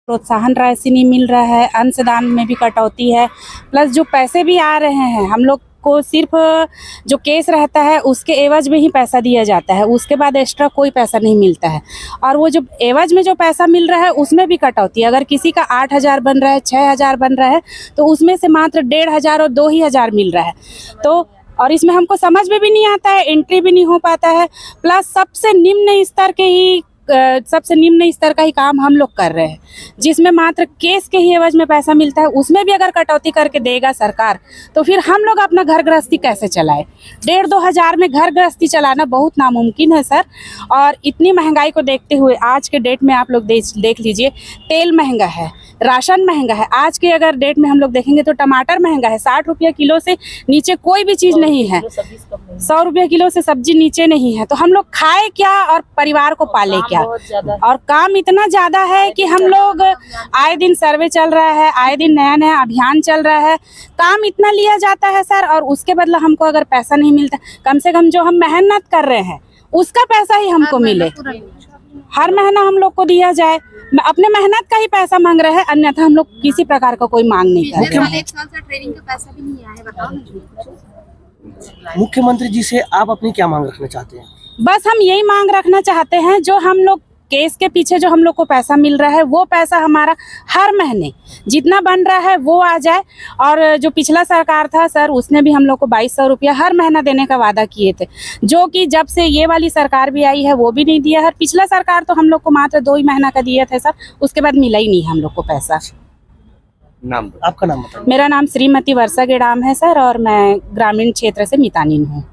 प्रोत्साहन राशि नहीं मिल रहा है, अंशदान में भी कटौती है, प्लस जो पैसे भी आ रहे हैं हम लोग को सिर्फ जो केस रहता है उसके एवज में ही पैसा दिया जाता है, उसके बाद एक्स्ट्रा कोई पैसा नहीं मिलता है। और वो जो एवज में जो पैसा मिल रहा है उसमें भी कटौती है। अगर किसी का 8,000 बन रहा है, 6,000 बन रहा है तो उसमें से मात्र 1,500 और 2,000 मिल रहा है। तो और इसमें हमको समझ में भी नहीं आता है, एंट्री भी नहीं हो पाता है, प्लस सबसे निम्न स्तर का ही काम हम लोग कर रहे हैं, जिसमें मात्र केस के ही एवज में पैसा मिलता है। उसमें भी अगर कटौती करके देगा सरकार तो फिर हम लोग अपना घर गृहस्थी कैसे चलाए? 1,500-2 हज़ार में घर गृहस्थी चलाना बहुत नामुमकिन है सर। और इतनी महंगाई को देखते हुए आज के डेट में आप लोग देख लीजिए, तेल महंगा है, राशन महंगा है। आज के अगर डेट में हम लोग देखेंगे तो टमाटर महंगा है, 60 रुपये किलो से नीचे कोई भी चीज़ नहीं है, 100 रुपये किलो से सब्जी नीचे नहीं है। तो हम लोग खाए क्या और परिवार को पाले क्या? और काम इतना ज़्यादा है कि हम लोग आए दिन सर्वे चल रहा है, आए दिन नया नया अभियान चल रहा है, काम इतना लिया जाता है सर, और उसके बदला हमको अगर पैसा नहीं मिलता, कम से कम जो हम मेहनत कर रहे हैं उसका पैसा ही हमको मिले, हर महीना हम लोग को दिया जाए। अपने मेहनत का ही पैसा मांग रहे हैं, अन्यथा हम लोग किसी प्रकार का कोई मांग नहीं कर रहे। एक साल से ट्रेनिंग का पैसा भी नहीं आया है, बताओ ना। मुख्यमंत्री जी से आप अपनी क्या मांग रखना चाहते हैं? बस हम यही मांग रखना चाहते हैं, जो हम लोग केस के पीछे जो हम लोग को पैसा मिल रहा है वो पैसा हमारा हर महीने जितना बन रहा है वो आ जाए। और जो पिछला सरकार था सर, उसने भी हम लोग को 2,200 रुपया हर महीना देने का वादा किए थे, जो कि जब से ये वाली सरकार भी आई है वो भी नहीं दिया है। पिछला सरकार तो हम लोग को मात्र 2 ही महीना का दिए थे सर, उसके बाद मिला ही नहीं हम लोग को पैसा। नाम, आपका नाम बताइए। मेरा नाम श्रीमती वर्षा गेडाम है सर, और मैं ग्रामीण क्षेत्र से मितानिन हूँ।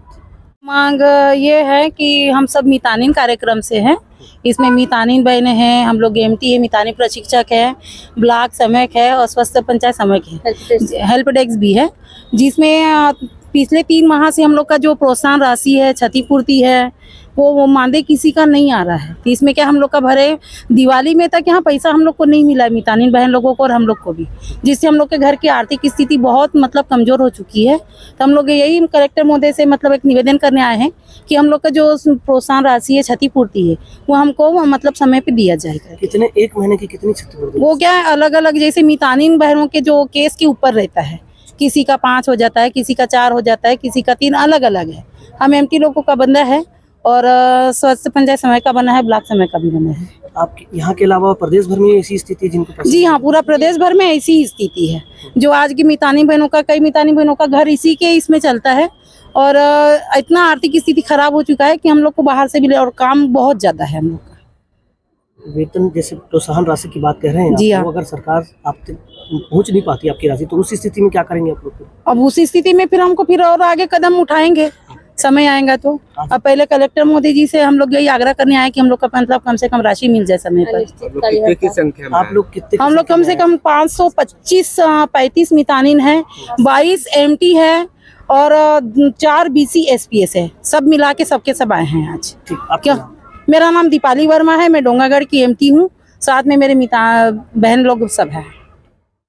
मांग ये है कि हम सब मितानिन कार्यक्रम से हैं, इसमें मितानिन बहनें हैं, हम लोग एमटी है, मितानिन प्रशिक्षक है, ब्लॉक समयक है और स्वस्थ पंचायत समयक है, हेल्प डेस्क भी है, जिसमें पिछले 3 माह से हम लोग का जो प्रोत्साहन राशि है, क्षतिपूर्ति है, वो मानदेय किसी का नहीं आ रहा है। तो इसमें क्या हम लोग का भरे दिवाली में तक यहाँ पैसा हम लोग को नहीं मिला है, मितानिन बहन लोगों को और हम लोग को भी, जिससे हम लोग के घर की आर्थिक स्थिति बहुत कमज़ोर हो चुकी है। तो हम लोग यही कलेक्टर महोदय से एक निवेदन करने आए हैं कि हम लोग का जो प्रोत्साहन राशि है, क्षतिपूर्ति है, वो हमको समय पर दिया जाएगा। कितने, 1 महीने की कितनी क्षतिपूर्ति? वो क्या है, अलग अलग, जैसे मितानिन बहनों के जो केस के ऊपर रहता है, किसी का 5 हो जाता है, किसी का 4 हो जाता है, किसी का 3, अलग अलग है। हम एमटी लोगों का बंदा है और स्वस्थ पंचायत समय का बना है, ब्लॉक समय का भी बना है। आप यहाँ के अलावा प्रदेश भर में ऐसी स्थिति है जिनको? जी हाँ, पूरा प्रदेश भर में ऐसी ही स्थिति है। जो आज की मितानी बहनों का, कई मितानी बहनों का घर इसी के इसमें चलता है, और इतना आर्थिक स्थिति खराब हो चुका है कि हम लोग को बाहर से भी, और काम बहुत ज्यादा है हम लोग का। वेतन जैसे प्रोत्साहन राशि की बात कर रहे हैं जी हाँ, तो अगर सरकार आप तक पहुँच नहीं पाती आपकी राशि, तो उस स्थिति में क्या करेंगे आप लोग? अब उस स्थिति में फिर हमको और आगे कदम उठाएंगे, समय आएगा तो। अब पहले कलेक्टर मोदी जी से हम लोग यही आग्रह करने आए कि हम लोग का कम से कम राशि मिल जाए समय पर। आप लोग कितने? हम लोग कम से कम 535 मितानिन है, 22 एमटी है और 4 BC SPS है, सब मिला के सबके सब आए हैं आज। क्या? मेरा नाम दीपाली वर्मा है, मैं डोंगागढ़ की एमटी हूँ, साथ में मेरे बहन लोग सब है।